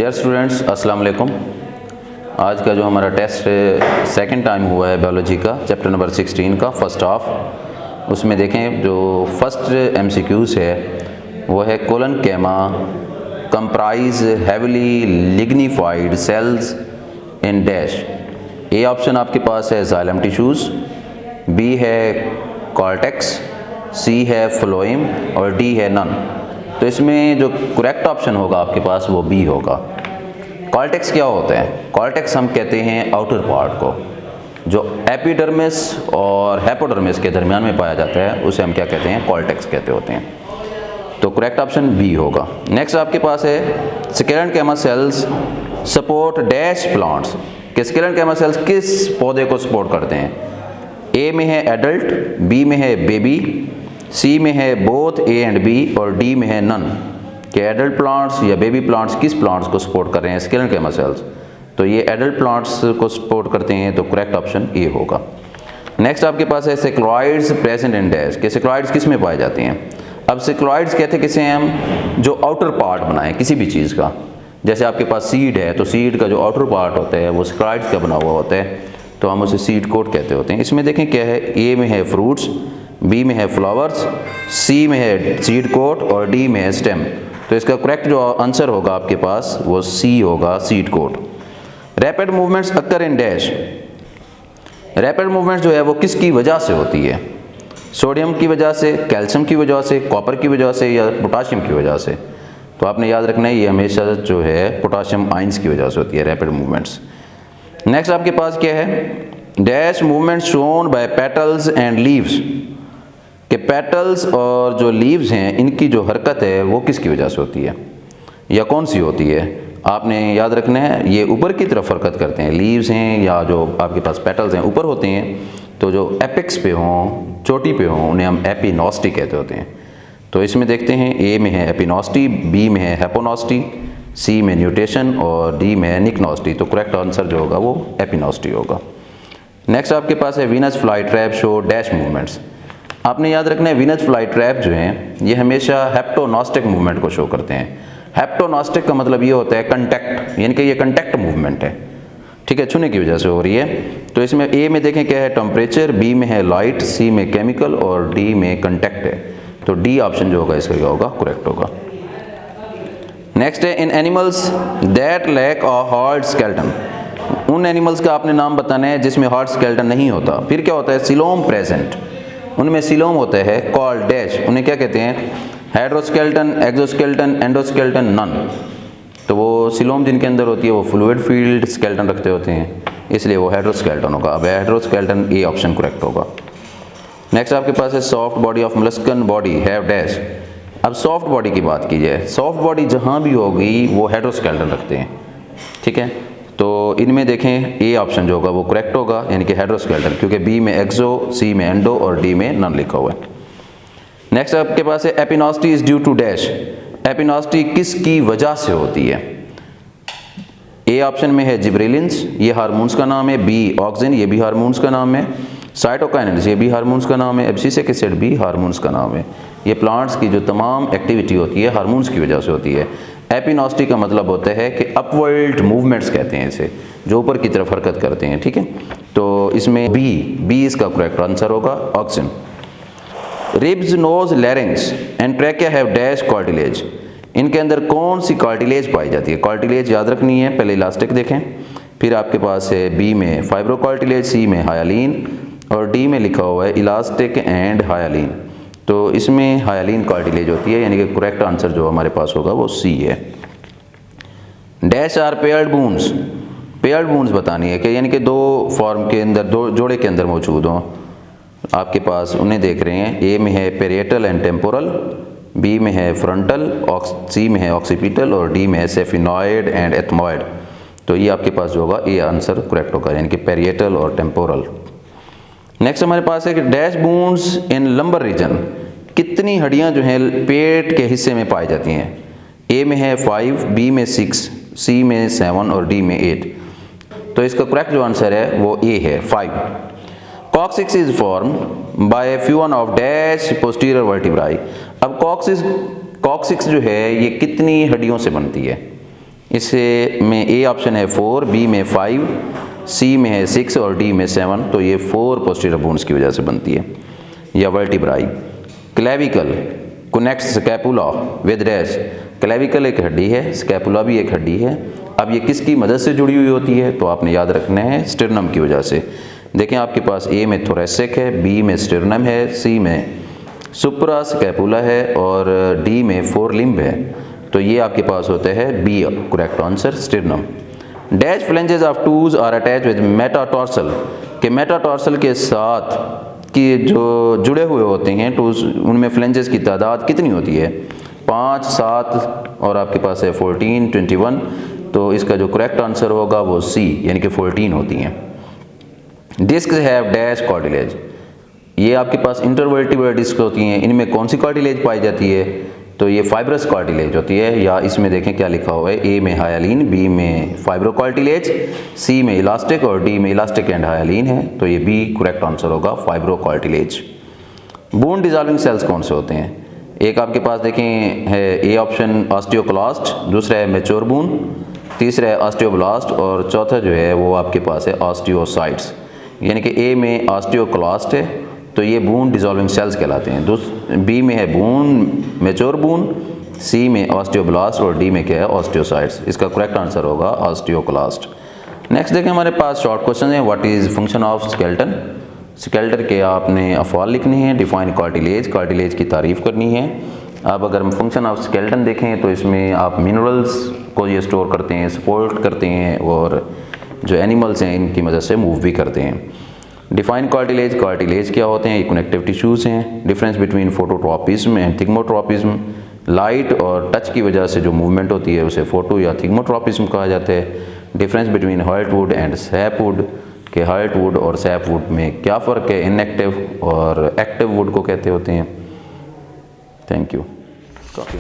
Dear students, अस्सलाम वालेकुम। आज का जो हमारा टेस्ट सेकंड टाइम हुआ है बायोलॉजी का, चैप्टर नंबर 16 का फर्स्ट हाफ, उसमें देखें जो फर्स्ट एमसीक्यूज़ है वो है collenchyma comprise heavily lignified cells in dash. A option आपके पास है जाइलम टिश्यूज़, बी है कॉर्टेक्स, सी है फ्लोएम और डी है नन। तो इसमें जो करेक्ट ऑप्शन होगा आपके पास वो बी होगा। कॉर्टेक्स क्या होता है? कॉर्टेक्स हम कहते हैं आउटर पार्ट को, जो एपिडर्मिस और हेपोडर्मिस के दरमियान में पाया जाता है, उसे हम क्या कहते हैं? कॉर्टेक्स कहते होते हैं। तो करेक्ट ऑप्शन बी होगा। नेक्स्ट आपके पास है स्केलेंटोमा सेल्स सपोर्ट डैश प्लांट्स। कि स्केलेंटोमा सेल्स किस पौधे को सपोर्ट करते हैं? ए में है एडल्ट, बी में है बेबी, सी में है बोथ ए एंड बी और डी में है नन। कि एडल्ट प्लांट्स या बेबी प्लांट्स किस प्लांट्स को सपोर्ट कर रहे हैं? स्केलेंटोमा सेल्स। तो ये एडल्ट प्लांट्स को सपोर्ट करते हैं, तो करेक्ट ऑप्शन ए होगा। नेक्स्ट आपके पास है सेक्लॉइड्स प्रेजेंट इन डैश। कि सेक्लॉइड्स किस में पाए जाते हैं? अब सेक्लॉइड्स कहते हैं किसे हम? जो आउटर पार्ट बनाए किसी भी चीज़ का। जैसे आपके पास सीड है, तो सीड का जो आउटर पार्ट होता है वो सेक्लॉइड्स का बना हुआ होता है, तो हम उसे सीड कोट कहते होते हैं। इसमें देखें क्या है, ए में है फ्रूट्स, बी में है फ्लावर्स, सी में है सीड कोट और डी में है स्टेम। तो इसका करेक्ट जो आंसर होगा आपके पास वो सी होगा, seed coat. Rapid movements occur in dash. Rapid movements जो है वो किसकी वजह से होती है? सोडियम की वजह से, कैल्शियम की वजह से, कॉपर की वजह से या पोटाशियम की वजह से? तो आपने याद रखना है ये हमेशा जो है पोटाशियम आयंस की वजह से होती है रैपिड मूवमेंट्स। नेक्स्ट आपके पास क्या है? Dash movement shown by petals and leaves. कि पेटल्स और जो लीव्स हैं इनकी जो हरकत है वो किसकी वजह से होती है या कौन सी होती है? आपने याद रखना है ये ऊपर की तरफ हरकत करते हैं। लीव्स हैं या जो आपके पास पेटल्स हैं ऊपर होते हैं, तो जो एपेक्स पे हों, चोटी पे हों, उन्हें हम एपिनॉस्टी कहते होते हैं। तो इसमें देखते हैं ए में है एपिनॉस्टी, बी में है हेपोनॉस्टी, सी में न्यूटेशन और डी में है निक्नॉस्टी। तो करेक्ट आंसर जो होगा वो एपिनॉस्टी होगा। नेक्स्ट आपके पास है Venus fly trap show dash movements. आपने याद रखना है वीनस फ्लाई ट्रैप जो हैं ये हमेशा हेप्टोनॉस्टिक मूवमेंट को शो करते हैं। हेप्टोनॉस्टिक का मतलब ये होता है कंटैक्ट, यानी कि ये कंटैक्ट मूवमेंट है, ठीक है, छूने की वजह से हो रही है। तो इसमें ए में देखें क्या है, टेम्परेचर, बी में है लाइट, सी में केमिकल और डी में कंटैक्ट है। तो डी ऑप्शन जो होगा इसका क्या होगा? करेक्ट होगा। नेक्स्ट है in animals that lack a hard skeleton. उन एनिमल्स का आपने नाम बताना है जिसमें हार्ड स्केलेटन नहीं होता। फिर क्या होता है? सिलोम प्रेजेंट, उनमें सिलोम होता है, कॉल्ड डैश। उन्हें क्या कहते हैं? Hydroskeleton, exoskeleton, endoskeleton, none. तो वो सिलोम जिनके अंदर होती है वो फ्लूइड फील्ड स्केलेटन रखते होते हैं, इसलिए वो हाइड्रोस्केलेटन होगा। अब हाइड्रोस्केलेटन ए ऑप्शन करेक्ट होगा। नेक्स्ट आपके पास है soft body of molluscan body have dash. अब सॉफ्ट बॉडी की बात की जाए, सॉफ्ट बॉडी जहाँ भी होगी वो हाइड्रोस्केलेटन रखते हैं, ठीक है। तो इनमें देखें ए ऑप्शन जो होगा वो करेक्ट होगा, यानी कि हाइड्रोस्केलेटन, क्योंकि बी में एक्सो, सी में एंडो और डी में नन लिखा हुआ है। नेक्स्ट आपके पास है एपिनॉस्टी इज ड्यू टू डैश। एपिनॉस्टी किसकी वजह से होती है? ए ऑप्शन में है जिब्रेलिन्स, ये हार्मोन्स का नाम है, बी ऑक्सिन, ये भी हार्मोन्स का नाम है, साइटोकाइनेसिस, ये भी हार्मोन्स का नाम है, एब्सिसिक एसिड भी हार्मोन्स का नाम है। ये प्लांट्स की जो तमाम एक्टिविटी होती है हार्मोन्स की वजह से होती है। एपिनॉस्टी का मतलब होता है कि अपवर्ड मूवमेंट्स कहते हैं इसे, जो ऊपर की तरफ हरकत करते हैं, ठीक है। तो इसमें बी इसका करेक्ट आंसर होगा, auxin. Ribs, nose, larynx and trachea have dash cartilage. इनके अंदर कौन सी कार्टिलेज पाई जाती है? कार्टिलेज याद रखनी है, पहले इलास्टिक देखें, फिर आपके पास है बी में फाइब्रो कार्टिलेज, सी में हायालीन और डी में लिखा हुआ है इलास्टिक एंड हायालीन। तो इसमें हायालीन कार्टिलेज होती है, यानी कि करेक्ट आंसर जो हमारे पास होगा वो सी है। Dash are paired bones. Paired bones बतानी है कि यानी कि दो फॉर्म के अंदर, दो जोड़े के अंदर मौजूद हों आपके पास, उन्हें देख रहे हैं। ए में है पेरिएटल एंड टेम्पोरल, बी में है फ्रंटल, सी में है ऑक्सीपिटल और डी में है सेफिनॉइड एंड एथमॉइड। तो ये आपके पास जो होगा ये आंसर करेक्ट होगा, यानी कि पेरिएटल और टेम्पोरल। नेक्स्ट हमारे पास है कि dash bones in lumbar region. कितनी हड्डियां जो हैं पेट के हिस्से में पाई जाती हैं? ए में है 5, बी में 6, सी में 7 और डी में 8। तो इसका करेक्ट जो आंसर है वो ए है, 5। Coccyx is form by fusion of dash posterior vertebrae. अब कॉक्सिक्स जो है ये कितनी हड्डियों से बनती है? इससे में ए ऑप्शन है 4, बी में 5, सी में है 6 और डी में 7, तो ये 4 पोस्टीरियर बोन्स की वजह से बनती है। या vertebrae. Clavicle connects scapula with dash. Clavicle एक हड्डी है, स्कैपुला भी एक हड्डी है। अब ये किसकी मदद से जुड़ी हुई होती है, तो आपने याद रखना है स्टिर्नम की वजह से। देखें आपके पास ए में थोरेसिक है, बी में स्टिर्नम है, सी में सुप्रा स्कैपुला है और डी में फोर लिम्ब है। तो ये आपके पास होता है B correct answer sternum. Dash phalanges of toes are attach with metatarsal, के मेटाटार्सल के साथ कि जो जुड़े हुए होते हैं टूज, उनमें फ्लेंजेस की तादाद कितनी होती है? 5, 7 और आपके पास है 14, 21। तो इसका जो करेक्ट आंसर होगा वो सी यानी कि 14 होती हैं। डिस्क हैव डैश कार्टिलेज, ये आपके पास इंटरवर्टिब्रल डिस्क होती हैं, इनमें कौन सी कार्टिलेज पाई जाती है? तो ये फाइब्रस कार्टिलेज होती है। या इसमें देखें क्या लिखा हुआ है, ए में हायालीन, बी में फाइब्रो कार्टिलेज, सी में इलास्टिक और डी में इलास्टिक एंड हायालीन है। तो ये बी करेक्ट आंसर होगा fibrocartilage. Bone dissolving cells कौन से होते हैं? एक आपके पास देखें है ए ऑप्शन ऑस्टियोक्लास्ट, दूसरा है मैच्योर बोन, तीसरा है ऑस्टियोब्लास्ट और चौथा जो है वो आपके पास है ऑस्टियोसाइट्स। यानी कि ए में ऑस्टियोक्लास्ट है तो ये बोन डिजॉल्विंग सेल्स कहलाते हैं। बी में है बोन मैच्योर बोन, सी में ऑस्टियोब्लास्ट और डी में क्या है ऑस्टियोसाइट्स। इसका करेक्ट आंसर होगा ऑस्टियोक्लास्ट। नेक्स्ट देखें हमारे पास शॉर्ट क्वेश्चन है, what is function of skeleton. Skeleton के आपने अफ़आल लिखने हैं, डिफाइन कार्टिलेज, कार्टिलेज की तारीफ़ करनी है। अब अगर हम फंक्शन ऑफ स्केलेटन देखें तो इसमें आप मिनरल्स को ये स्टोर करते हैं, सपोर्ट करते हैं और जो एनिमल्स हैं इनकी मदद से मूव भी करते हैं। डिफाइन कार्टिलेज, कार्टिलेज क्या होते हैं? ये कनेक्टिव टिश्यूज़ हैं। Difference between phototropism and thigmotropism, light और टच की वजह से जो मूवमेंट होती है उसे फोटो या थिग्मोट्रॉपिज्म कहा जाता है। Difference between heartwood and sapwood, के हार्टवुड और सैपवुड में क्या फ़र्क है? इनएक्टिव और एक्टिव वुड को कहते होते हैं। Thank you. काफ़ी